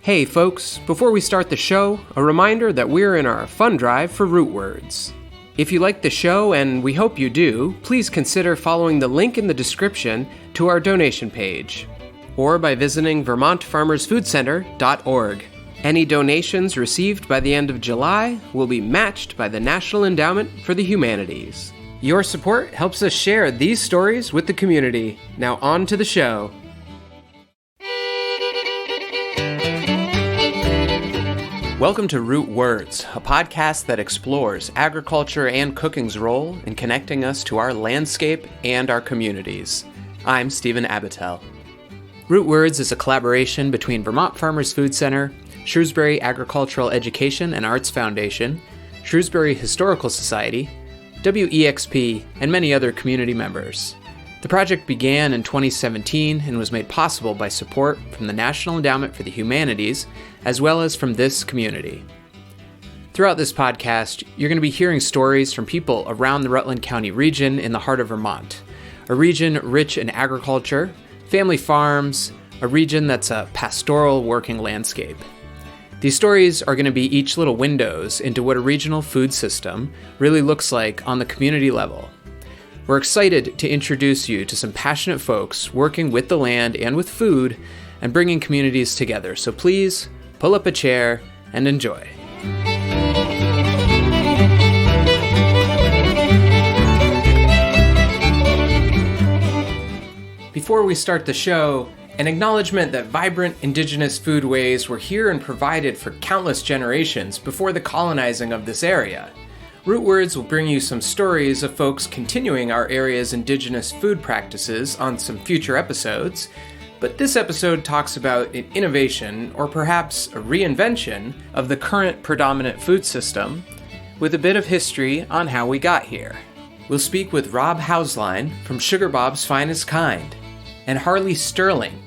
Hey folks, before we start the show, a reminder that we're in our fund drive for root words. If you like the show, and we hope you do, please consider following the link in the description to our donation page, or by visiting vermontfarmersfoodcenter.org. Any donations received by the end of July will be matched by the National Endowment for the Humanities. Your support helps us share these stories with the community. Now on to the show. Welcome to Root Words, a podcast that explores agriculture and cooking's role in connecting us to our landscape and our communities. I'm Stephen Abatiell. Root Words is a collaboration between Vermont Farmers Food Center, Shrewsbury Agricultural Education and Arts Foundation, Shrewsbury Historical Society, WEXP, and many other community members. The project began in 2017 and was made possible by support from the National Endowment for the Humanities, as well as from this community. Throughout this podcast, you're going to be hearing stories from people around the Rutland County region in the heart of Vermont, a region rich in agriculture, family farms, a region that's a pastoral working landscape. These stories are going to be each little windows into what a regional food system really looks like on the community level. We're excited to introduce you to some passionate folks working with the land and with food and bringing communities together. So please, pull up a chair and enjoy. Before we start the show, an acknowledgement that vibrant indigenous foodways were here and provided for countless generations before the colonizing of this area. Root Words will bring you some stories of folks continuing our area's indigenous food practices on some future episodes, but this episode talks about an innovation, or perhaps a reinvention, of the current predominant food system, with a bit of history on how we got here. We'll speak with Rob Hauslien from Sugar Bob's Finest Kind, and Harley Sterling,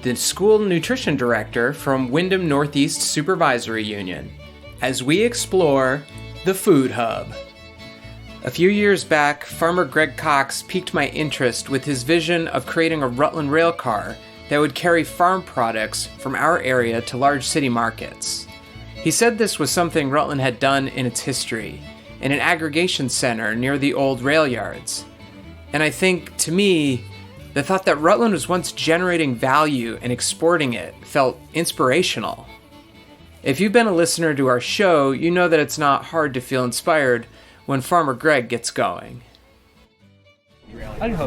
the school nutrition director from Windham Northeast Supervisory Union, as we explore the Food Hub. A few years back, farmer Greg Cox piqued my interest with his vision of creating a Rutland rail car that would carry farm products from our area to large city markets. He said this was something Rutland had done in its history, in an aggregation center near the old rail yards. And I think, to me, the thought that Rutland was once generating value and exporting it felt inspirational. If you've been a listener to our show, you know that it's not hard to feel inspired when Farmer Greg gets going.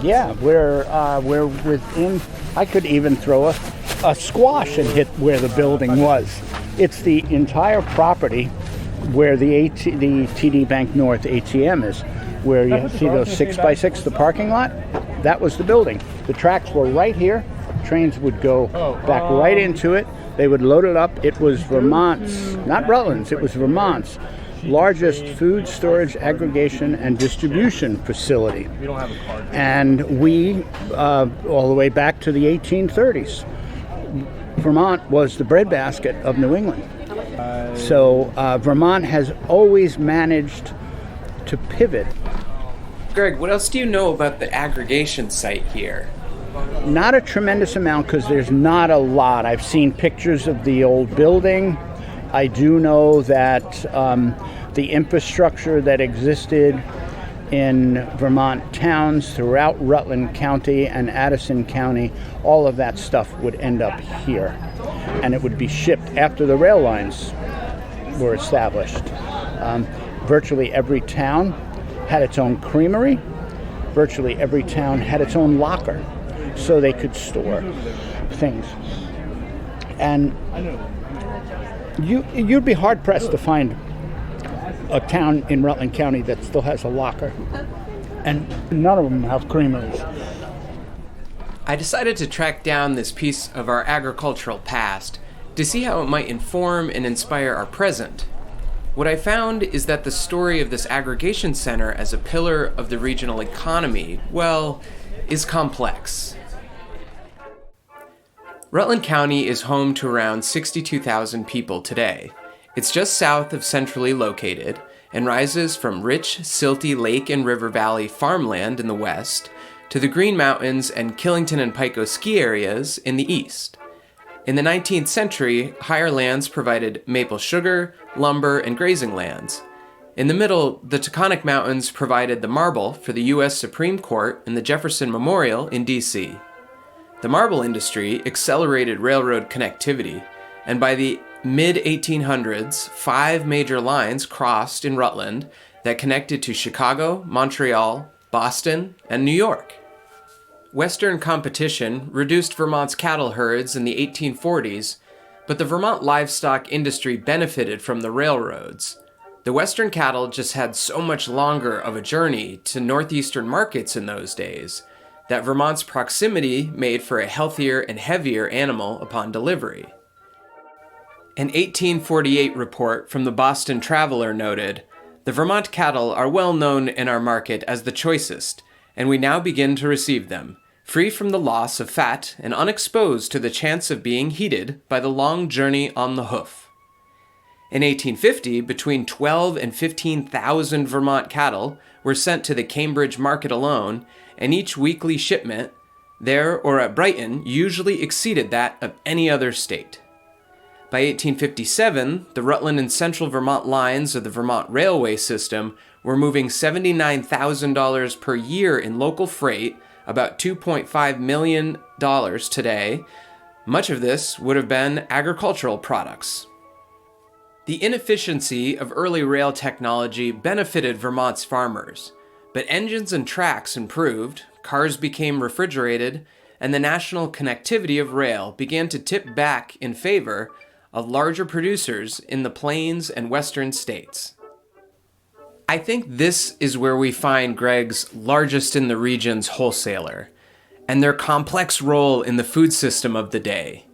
Yeah, we're within. I could even throw a squash and hit where the building was. It's the entire property where the TD Bank North ATM is, where you see those 6x6, the parking lot. That was the building. The tracks were right here. Trains would go back right into it. They would load it up. It was Vermont's, not Rutland's, it was Vermont's largest food storage, aggregation, and distribution facility. And we, all the way back to the 1830s, Vermont was the breadbasket of New England. So Vermont has always managed to pivot. Greg, what else do you know about the aggregation site here? Not a tremendous amount because there's not a lot. I've seen pictures of the old building. I do know that the infrastructure that existed in Vermont towns throughout Rutland County and Addison County, all of that stuff would end up here. And it would be shipped after the rail lines were established. Virtually every town had its own creamery. Virtually every town had its own locker, so they could store things. And you'd be hard-pressed to find a town in Rutland County that still has a locker. And none of them have creameries. I decided to track down this piece of our agricultural past to see how it might inform and inspire our present. What I found is that the story of this aggregation center as a pillar of the regional economy, well, is complex. Rutland County is home to around 62,000 people today. It's just south of centrally located and rises from rich, silty lake and river valley farmland in the west to the Green Mountains and Killington and Pico ski areas in the east. In the 19th century, higher lands provided maple sugar, lumber, and grazing lands. In the middle, the Taconic Mountains provided the marble for the U.S. Supreme Court and the Jefferson Memorial in D.C. The marble industry accelerated railroad connectivity, and by the mid-1800s, 5 major lines crossed in Rutland that connected to Chicago, Montreal, Boston, and New York. Western competition reduced Vermont's cattle herds in the 1840s, but the Vermont livestock industry benefited from the railroads. The Western cattle just had so much longer of a journey to northeastern markets in those days that Vermont's proximity made for a healthier and heavier animal upon delivery. An 1848 report from the Boston Traveler noted, "The Vermont cattle are well known in our market as the choicest, and we now begin to receive them, free from the loss of fat and unexposed to the chance of being heated by the long journey on the hoof." In 1850, between 12 and 15,000 Vermont cattle were sent to the Cambridge market alone, and each weekly shipment, there or at Brighton, usually exceeded that of any other state. By 1857, the Rutland and Central Vermont lines of the Vermont Railway System were moving $79,000 per year in local freight, about $2.5 million today. Much of this would have been agricultural products. The inefficiency of early rail technology benefited Vermont's farmers, but engines and tracks improved, cars became refrigerated, and the national connectivity of rail began to tip back in favor of larger producers in the plains and western states. I think this is where we find Greg's largest in the region's wholesaler, and their complex role in the food system of the day.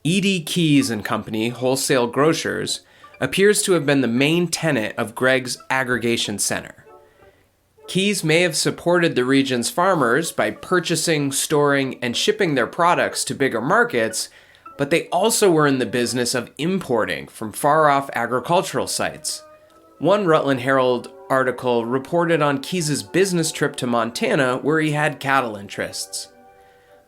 E.D. Keyes and Company, wholesale grocers, appears to have been the main tenet of Greg's aggregation center. Keyes may have supported the region's farmers by purchasing, storing, and shipping their products to bigger markets, but they also were in the business of importing from far-off agricultural sites. One Rutland Herald article reported on Keyes' business trip to Montana where he had cattle interests.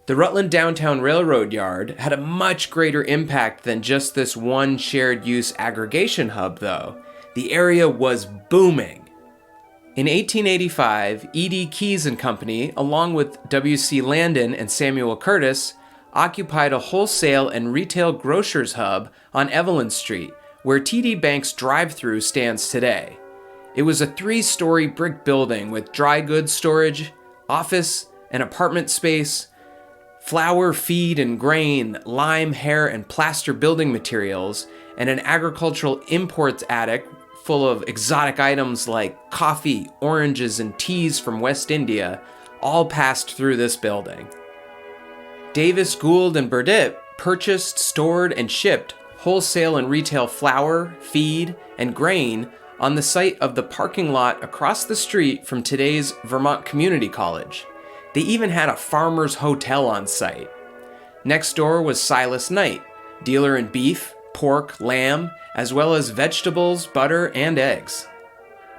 The Rutland Downtown Railroad Yard had a much greater impact than just this one shared-use aggregation hub, though. The area was booming. In 1885, E.D. Keyes and Company, along with W.C. Landon and Samuel Curtis, occupied a wholesale and retail grocers hub on Evelyn Street, where TD Bank's drive-thru stands today. It was a 3-story brick building with dry goods storage, office, and apartment space, flour, feed, and grain, lime, hair, and plaster building materials, and an agricultural imports attic full of exotic items like coffee, oranges, and teas from West India, all passed through this building. Davis, Gould, and Burdett purchased, stored, and shipped wholesale and retail flour, feed, and grain on the site of the parking lot across the street from today's Vermont Community College. They even had a farmer's hotel on site. Next door was Silas Knight, dealer in beef, pork, lamb, as well as vegetables, butter, and eggs.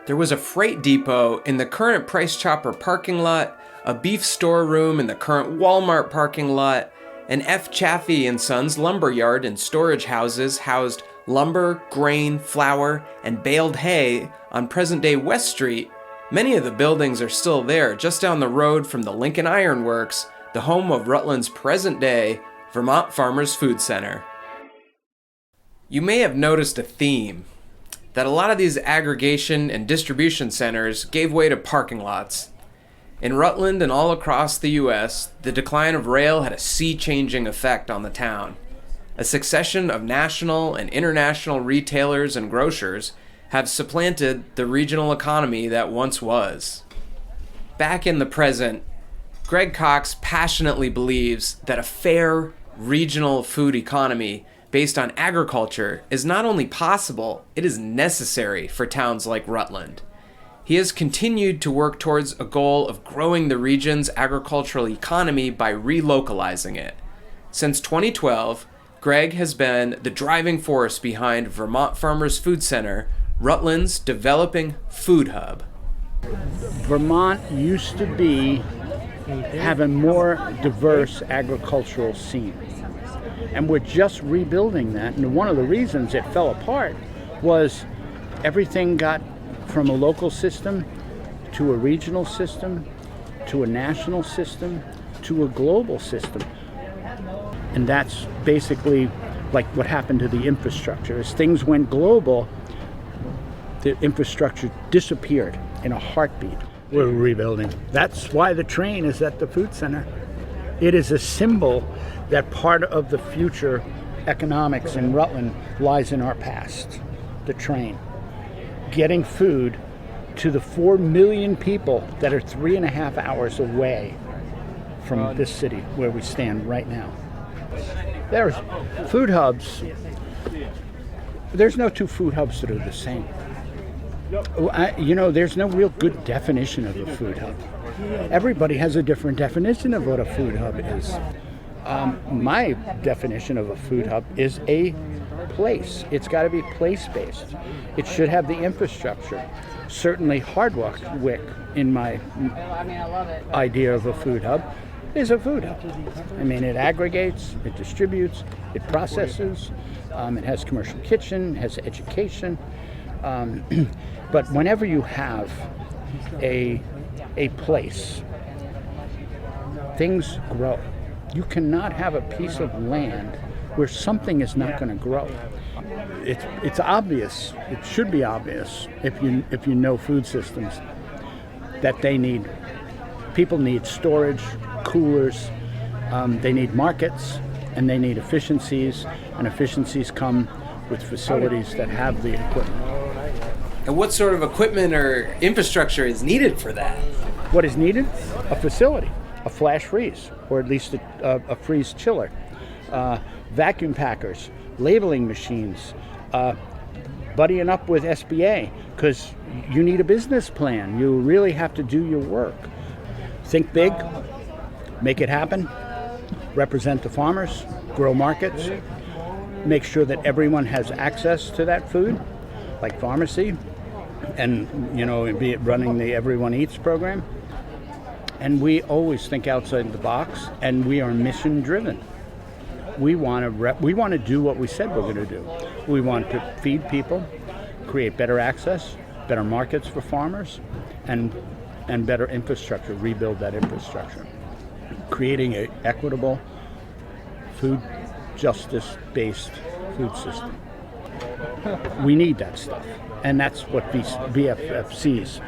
There was a freight depot in the current Price Chopper parking lot, a beef storeroom in the current Walmart parking lot, and F. Chaffee & Sons lumber yard and storage houses housed lumber, grain, flour, and baled hay on present-day West Street. Many of the buildings are still there, just down the road from the Lincoln Iron Works, the home of Rutland's present-day Vermont Farmers Food Center. You may have noticed a theme, that a lot of these aggregation and distribution centers gave way to parking lots. In Rutland and all across the U.S., the decline of rail had a sea-changing effect on the town. A succession of national and international retailers and grocers have supplanted the regional economy that once was. Back in the present, Greg Cox passionately believes that a fair regional food economy based on agriculture is not only possible, it is necessary for towns like Rutland. He has continued to work towards a goal of growing the region's agricultural economy by relocalizing it. Since 2012, Greg has been the driving force behind Vermont Farmers Food Center, Rutland's developing food hub. Vermont used to have a more diverse agricultural scene. And we're just rebuilding that. And one of the reasons it fell apart was everything got from a local system to a regional system to a national system to a global system. And that's basically like what happened to the infrastructure. As things went global, the infrastructure disappeared in a heartbeat. We're rebuilding. That's why the train is at the food center. It is a symbol that part of the future economics in Rutland lies in our past. The train. Getting food to the 4 million people that are 3.5 hours away from this city where we stand right now. There's food hubs. There's no two food hubs that are the same. There's no real good definition of a food hub. Everybody has a different definition of what a food hub is. My definition of a food hub is a place. It's got to be place-based. It should have the infrastructure. Certainly Hardwick, in my idea of a food hub, is a food hub. I mean, it aggregates, it distributes, it processes, it has commercial kitchen, it has education. But whenever you have a place, things grow. You cannot have a piece of land where something is not going to grow. It's obvious. It should be obvious if you know food systems that people need storage, coolers, they need markets, and they need efficiencies, and efficiencies come with facilities that have the equipment. And what sort of equipment or infrastructure is needed for that? What is needed? A facility, a flash freeze, or at least a freeze chiller, vacuum packers, labeling machines, buddying up with SBA, because you need a business plan. You really have to do your work. Think big, make it happen, represent the farmers, grow markets, make sure that everyone has access to that food, like pharmacy, and be it running the Everyone Eats program. And we always think outside the box, and we are mission driven. We want to do what we said we're going to do. We want to feed people, create better access, better markets for farmers, and better infrastructure, rebuild that infrastructure. Creating an equitable, food justice-based food system. We need that stuff. And that's what VFFC's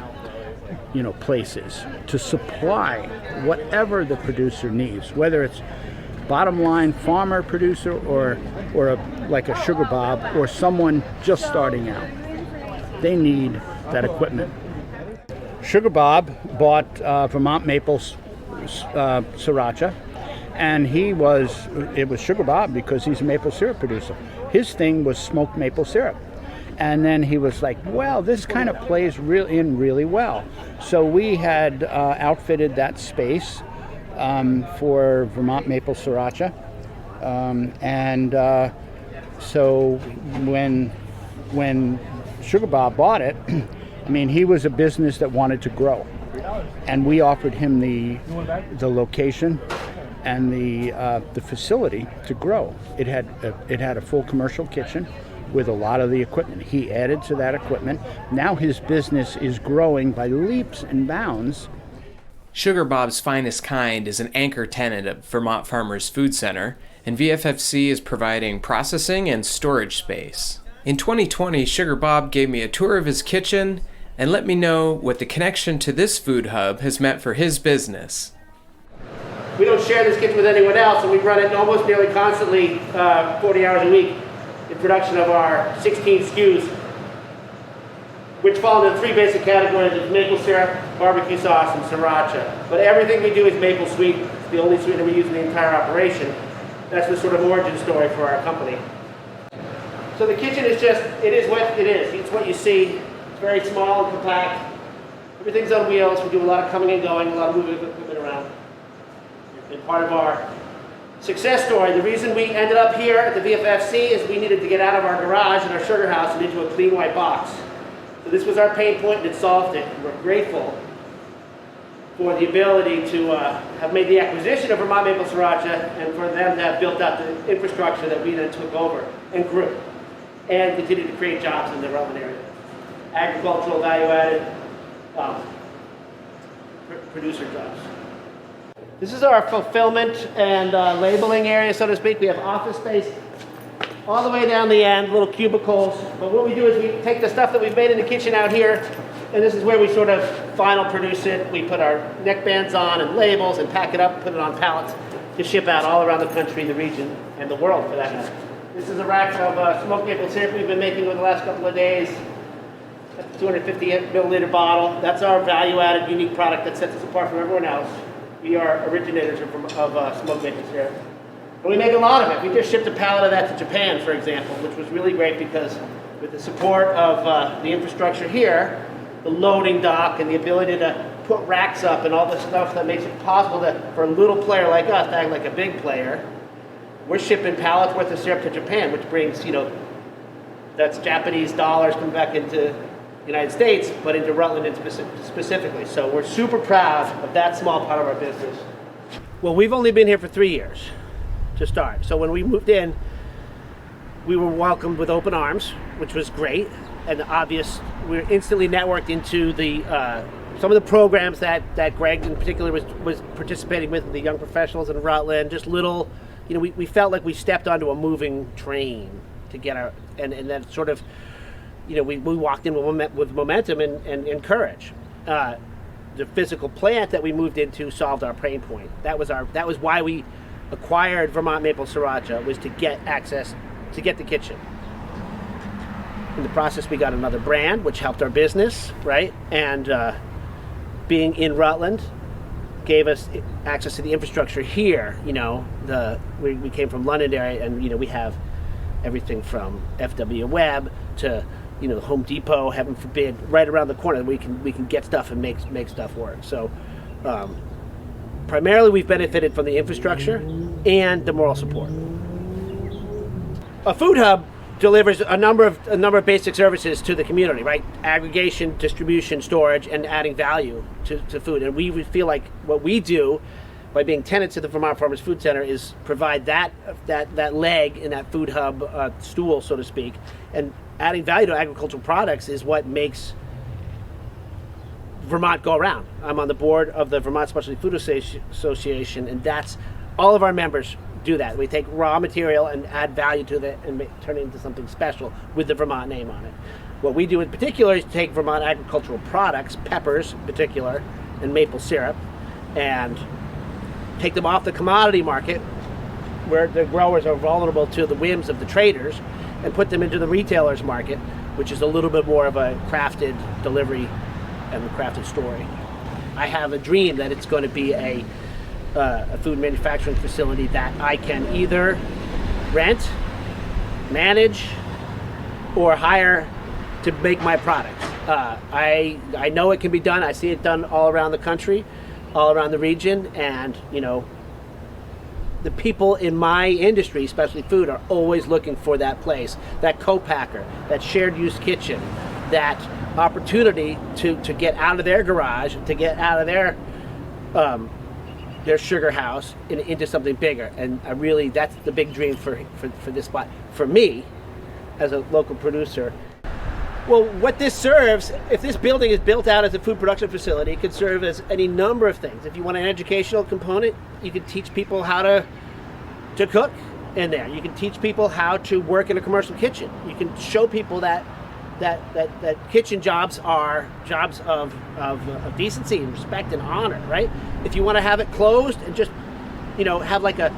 place is, to supply whatever the producer needs, whether it's bottom line farmer producer or like a Sugar Bob or someone just starting out. They need that equipment. Sugar Bob bought Vermont maple sriracha, and it was Sugar Bob because he's a maple syrup producer. His thing was smoked maple syrup. And then he was like, well, this kind of plays really well. So we had outfitted that space for Vermont maple sriracha. So when Sugar Bob bought it, I mean, he was a business that wanted to grow. And we offered him the location and the facility to grow. It had a full commercial kitchen with a lot of the equipment. He added to that equipment. Now his business is growing by leaps and bounds. Sugar Bob's Finest Kind is an anchor tenant of Vermont Farmers Food Center, and VFFC is providing processing and storage space. In 2020, Sugar Bob gave me a tour of his kitchen and let me know what the connection to this food hub has meant for his business. We don't share this kitchen with anyone else, and we run it almost nearly constantly 40 hours a week in production of our 16 SKUs, which fall into 3 basic categories of maple syrup, barbecue sauce, and sriracha. But everything we do is maple sweet. It's the only sweetener we use in the entire operation. That's the sort of origin story for our company. So the kitchen is it is what it is. It's what you see. It's very small and compact. Everything's on wheels. We do a lot of coming and going, a lot of moving equipment around. And part of our success story, the reason we ended up here at the VFFC is we needed to get out of our garage and our sugar house and into a clean white box. So this was our pain point, and it solved it. We're grateful for the ability to have made the acquisition of Vermont Maple Sriracha and for them to have built out the infrastructure that we then took over and grew and continue to create jobs in the Rutland area. Agricultural value-added producer jobs. This is our fulfillment and labeling area, so to speak. We have office space all the way down the end, little cubicles. But what we do is we take the stuff that we've made in the kitchen out here, and this is where we sort of final produce it. We put our neckbands on and labels and pack it up, put it on pallets to ship out all around the country, the region, and the world for that matter. This is a rack of smoked maple syrup we've been making over the last couple of days. That's a 250 milliliter bottle. That's our value-added, unique product that sets us apart from everyone else. We are originators of smoked maple syrup. And we make a lot of it. We just shipped a pallet of that to Japan, for example, which was really great because with the support of the infrastructure here, the loading dock and the ability to put racks up and all the stuff that makes it possible for a little player like us to act like a big player, we're shipping pallets worth of syrup to Japan, which brings, that's Japanese dollars coming back into the United States, but into Rutland specifically. So we're super proud of that small part of our business. Well, we've only been here for 3 years to start. So when we moved in, we were welcomed with open arms, which was great. And obvious, we were instantly networked into the some of the programs that Greg in particular was participating with the young professionals in Rutland. Just little, we felt like we stepped onto a moving train to get our, and then sort of, we walked in with momentum and courage. The physical plant that we moved into solved our pain point. That was why we acquired Vermont Maple Sriracha, was to get access, to get the kitchen. In the process, we got another brand, which helped our business, right? And being in Rutland gave us access to the infrastructure here. We came from London area, and we have everything from FW Web to Home Depot, heaven forbid, right around the corner. We can get stuff and make stuff work. So primarily, we've benefited from the infrastructure and the moral support. A food hub delivers a number of basic services to the community, right? Aggregation, distribution, storage, and adding value to food. And we feel like what we do by being tenants of the Vermont Farmers Food Center is provide that leg in that food hub stool, so to speak. And adding value to agricultural products is what makes Vermont go around. I'm on the board of the Vermont Specialty Food Association, and that's all of our members do that. We take raw material and add value to it and turn it into something special with the Vermont name on it. What we do in particular is take Vermont agricultural products, peppers in particular, and maple syrup, and take them off the commodity market where the growers are vulnerable to the whims of the traders, and put them into the retailers market, which is a little bit more of a crafted delivery and a crafted story. I have a dream that it's going to be a food manufacturing facility that I can either rent, manage, or hire to make my products. I know it can be done. I see it done all around the country, all around the region, and the people in my industry, especially food, are always looking for that place, that co-packer, that shared use kitchen, that opportunity to get out of their garage, to get out of their sugar house into something bigger. And that's the big dream for this spot. For me, as a local producer, well, what this serves, if this building is built out as a food production facility, it could serve as any number of things. If you want an educational component, you can teach people how to cook in there. You can teach people how to work in a commercial kitchen. You can show people that kitchen jobs are jobs of decency and respect and honor, right? If you want to have it closed and just, have like a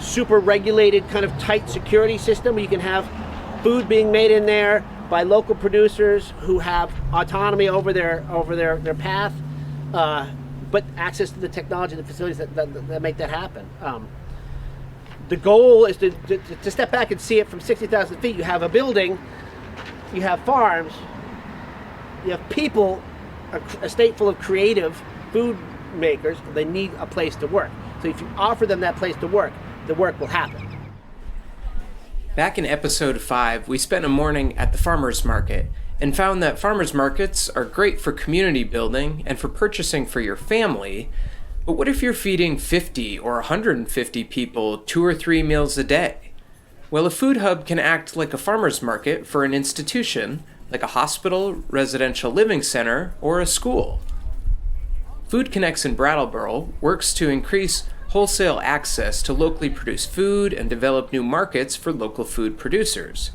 super regulated kind of tight security system where you can have food being made in there by local producers who have autonomy over their path, but access to the technology and the facilities that make that happen. The goal is to step back and see it from 60,000 feet. You have a building, you have farms, you have people, a state full of creative food makers. They need a place to work. So if you offer them that place to work, the work will happen. Back in episode 5, we spent a morning at the farmers market and found that farmers markets are great for community building and for purchasing for your family. But what if you're feeding 50 or 150 people 2 or 3 meals a day? Well, a food hub can act like a farmer's market for an institution, like a hospital, residential living center, or a school. Food Connects in Brattleboro works to increase wholesale access to locally produced food and develop new markets for local food producers.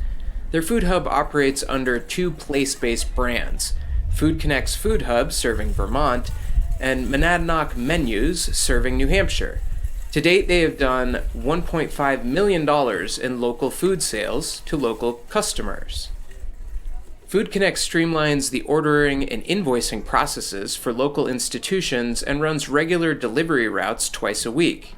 Their food hub operates under 2 place-based brands, Food Connects Food Hub serving Vermont, and Monadnock Menus serving New Hampshire. To date, they have done $1.5 million in local food sales to local customers. Food Connect streamlines the ordering and invoicing processes for local institutions and runs regular delivery routes twice a week.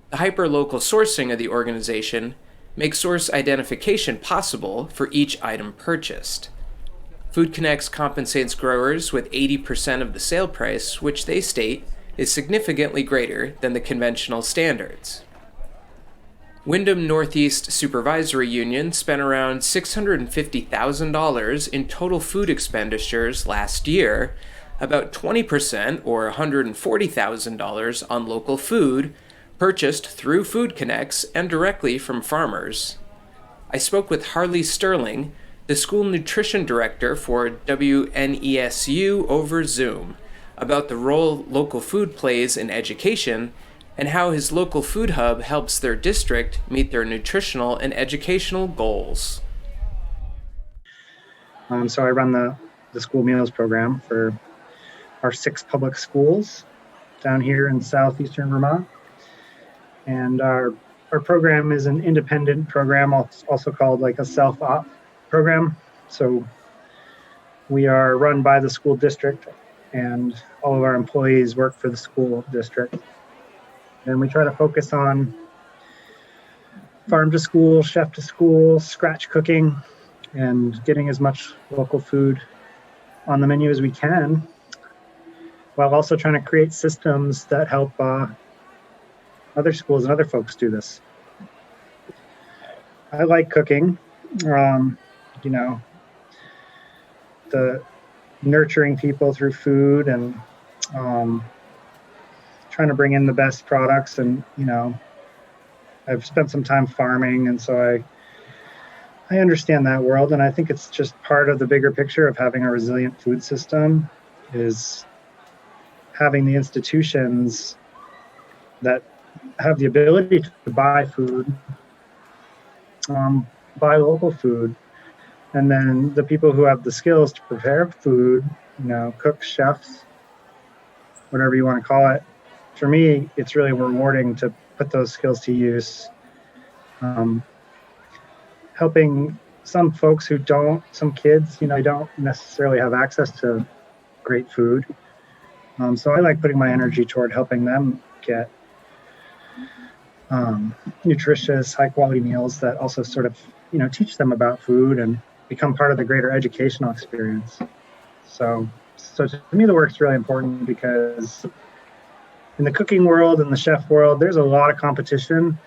The hyper-local sourcing of the organization makes source identification possible for each item purchased. Food Connects compensates growers with 80% of the sale price, which they state is significantly greater than the conventional standards. Windham Northeast Supervisory Union spent around $650,000 in total food expenditures last year, about 20% or $140,000 on local food purchased through Food Connects and directly from farmers. I spoke with Harley Sterling, the school nutrition director for WNESU over Zoom, about the role local food plays in education and how his local food hub helps their district meet their nutritional and educational goals. So I run the school meals program for our 6 public schools down here in southeastern Vermont. And our program is an independent program, also called like a self-op program. So we are run by the school district, and all of our employees work for the school district. And we try to focus on farm to school, chef to school, scratch cooking, and getting as much local food on the menu as we can, while also trying to create systems that help other schools and other folks do this. I like cooking. The nurturing people through food and trying to bring in the best products. And, I've spent some time farming, and so I understand that world. And I think it's just part of the bigger picture of having a resilient food system is having the institutions that have the ability to buy food, buy local food, and then the people who have the skills to prepare food, cooks, chefs, whatever you want to call it. For me, it's really rewarding to put those skills to use, helping some folks some kids, don't necessarily have access to great food. So I like putting my energy toward helping them get nutritious, high-quality meals that also sort of, teach them about food and become part of the greater educational experience. So to me, the work's really important because in the cooking world and the chef world, there's a lot of competition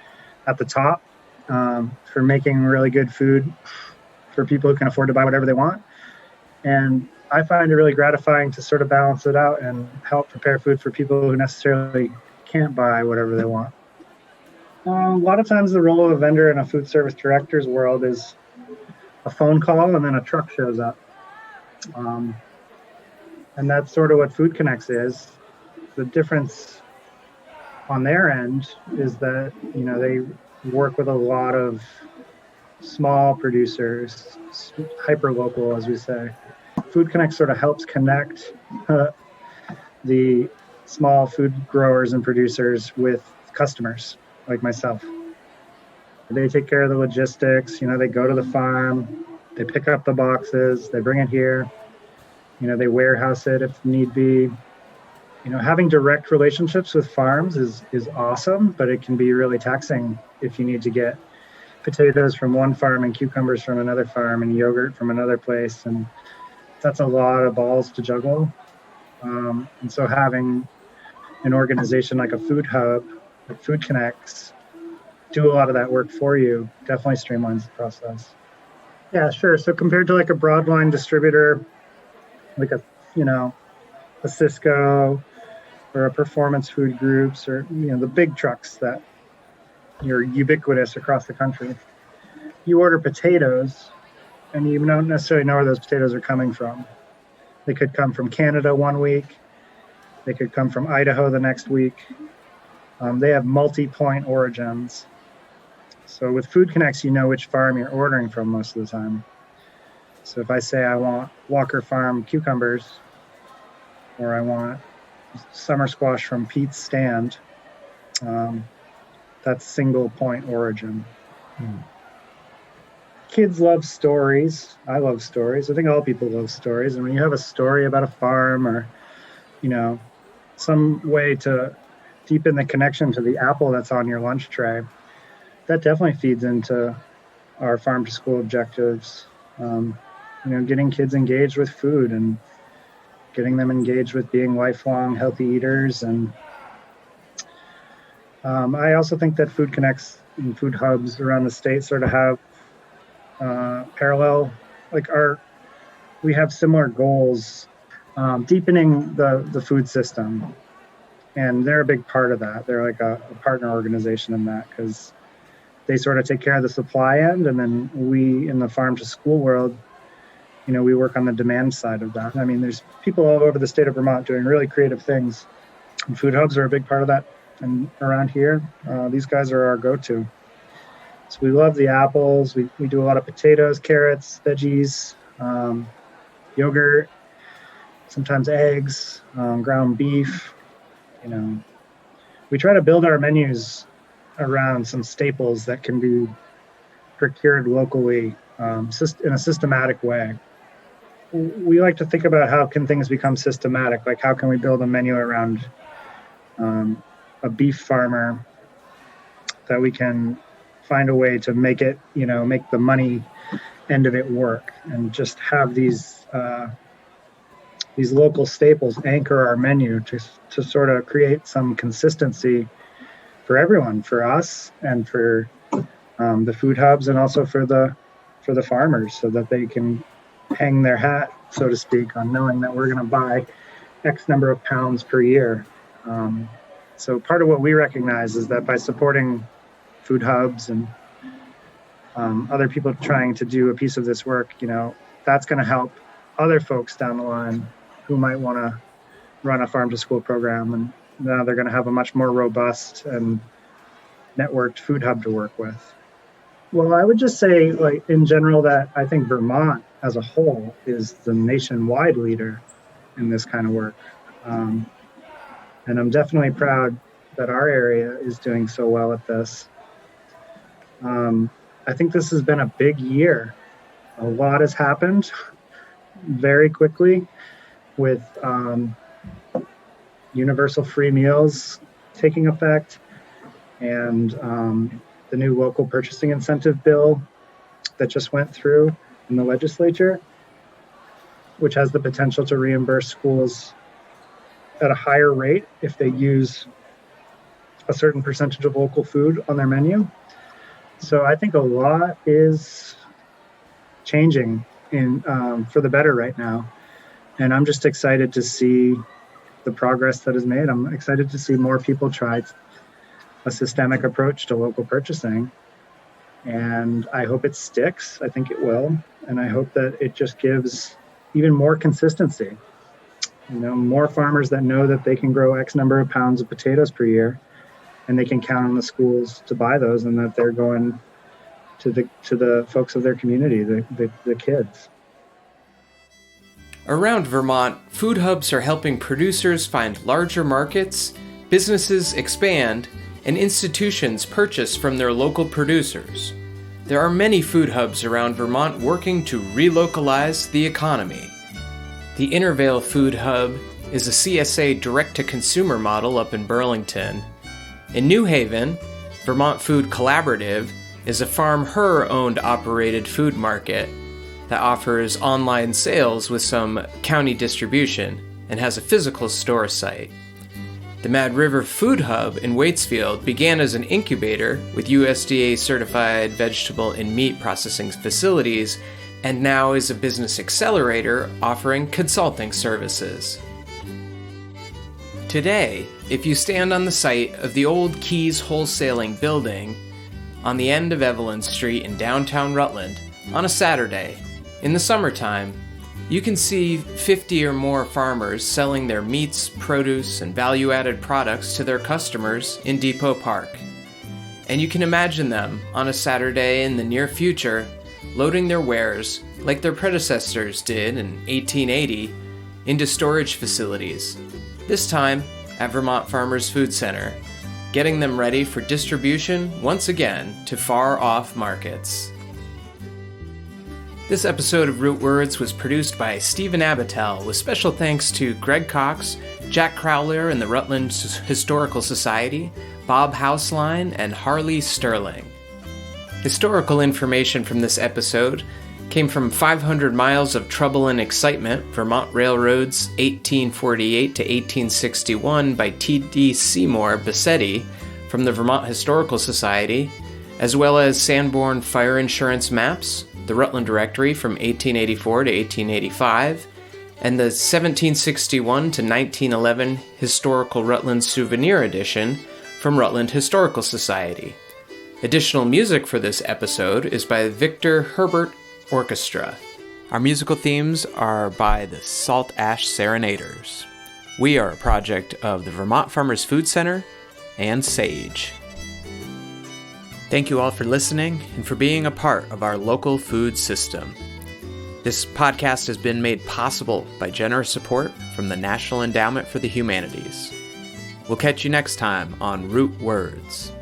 at the top for making really good food for people who can afford to buy whatever they want. And I find it really gratifying to sort of balance it out and help prepare food for people who necessarily can't buy whatever they want. A lot of times the role of a vendor in a food service director's world is a phone call and then a truck shows up. And that's sort of what Food Connects is. The difference on their end is that, they work with a lot of small producers, hyper-local, as we say. Food Connect sort of helps connect the small food growers and producers with customers like myself. They take care of the logistics, they go to the farm, they pick up the boxes, they bring it here, they warehouse it if need be. Having direct relationships with farms is awesome, but it can be really taxing if you need to get potatoes from one farm and cucumbers from another farm and yogurt from another place. And that's a lot of balls to juggle. And so having an organization like a food hub, like Food Connects, do a lot of that work for you definitely streamlines the process. Yeah, sure. So compared to like a broadline distributor, like a Cisco or a Performance Food Groups, or the big trucks that you're ubiquitous across the country, you order potatoes and you don't necessarily know where those potatoes are coming from. They could come from Canada one week. They could come from Idaho the next week. They have multi-point origins. So with Food Connects, you know which farm you're ordering from most of the time. So if I say I want Walker Farm cucumbers, or I want summer squash from Pete's stand, that's single point origin. Kids love stories. I love stories. I think all people love stories. And when you have a story about a farm, or, some way to deepen the connection to the apple that's on your lunch tray, that definitely feeds into our farm to school objectives. Getting kids engaged with food and getting them engaged with being lifelong healthy eaters. And I also think that Food Connects and food hubs around the state sort of have parallel, we have similar goals, deepening the food system. And they're a big part of that. They're like a partner organization in that, because they sort of take care of the supply end, and then we in the farm to school world, we work on the demand side of that. I mean, there's people all over the state of Vermont doing really creative things, and food hubs are a big part of that. And around here, these guys are our go-to. So we love the apples. We do a lot of potatoes, carrots, veggies, yogurt, sometimes eggs, ground beef. We try to build our menus around some staples that can be procured locally in a systematic way. We like to think about how can things become systematic, like how can we build a menu around a beef farmer that we can find a way to make it, make the money end of it work, and just have these local staples anchor our menu to sort of create some consistency for everyone, for us and for the food hubs, and also for the farmers, so that they can hang their hat, so to speak, on knowing that we're going to buy X number of pounds per year. So part of what we recognize is that by supporting food hubs and other people trying to do a piece of this work, that's going to help other folks down the line who might want to run a farm to school program, and now they're going to have a much more robust and networked food hub to work with. Well, I would just say, in general, that I think Vermont as a whole is the nationwide leader in this kind of work. And I'm definitely proud that our area is doing so well at this. I think this has been a big year. A lot has happened very quickly, with universal free meals taking effect, and the new local purchasing incentive bill that just went through in the legislature, which has the potential to reimburse schools at a higher rate if they use a certain percentage of local food on their menu. So I think a lot is changing for the better right now. And I'm just excited to see the progress that is made. I'm excited to see more people try a systemic approach to local purchasing. And I hope it sticks. I think it will. And I hope that it just gives even more consistency. More farmers that know that they can grow X number of pounds of potatoes per year, and they can count on the schools to buy those, and that they're going to the folks of their community, the kids. Around Vermont, food hubs are helping producers find larger markets, businesses expand, and institutions purchase from their local producers. There are many food hubs around Vermont working to relocalize the economy. The Intervale Food Hub is a CSA direct-to-consumer model up in Burlington. In New Haven, Vermont Food Collaborative is a Farm Her-owned operated food market that offers online sales with some county distribution and has a physical store site. The Mad River Food Hub in Waitsfield began as an incubator with USDA-certified vegetable and meat processing facilities and now is a business accelerator offering consulting services. Today, if you stand on the site of the old Keys Wholesaling building on the end of Evelyn Street in downtown Rutland on a Saturday, in the summertime, you can see 50 or more farmers selling their meats, produce, and value-added products to their customers in Depot Park. And you can imagine them on a Saturday in the near future loading their wares like their predecessors did in 1880 into storage facilities, this time at Vermont Farmers Food Center, getting them ready for distribution once again to far-off markets. This episode of Root Words was produced by Stephen Abatiell, with special thanks to Greg Cox, Jack Crowther and the Rutland Historical Society, Bob Hauslien, and Harley Sterling. Historical information from this episode came from 500 Miles of Trouble and Excitement, Vermont Railroads 1848 to 1861 by T.D. Seymour Bassetti from the Vermont Historical Society, as well as Sanborn Fire Insurance Maps, the Rutland Directory from 1884 to 1885, and the 1761 to 1911 Historical Rutland Souvenir Edition from Rutland Historical Society. Additional music for this episode is by Victor Herbert Orchestra. Our musical themes are by the Saltash Serenaders. We are a project of the Vermont Farmers Food Center and SAGE. Thank you all for listening and for being a part of our local food system. This podcast has been made possible by generous support from the National Endowment for the Humanities. We'll catch you next time on Root Words.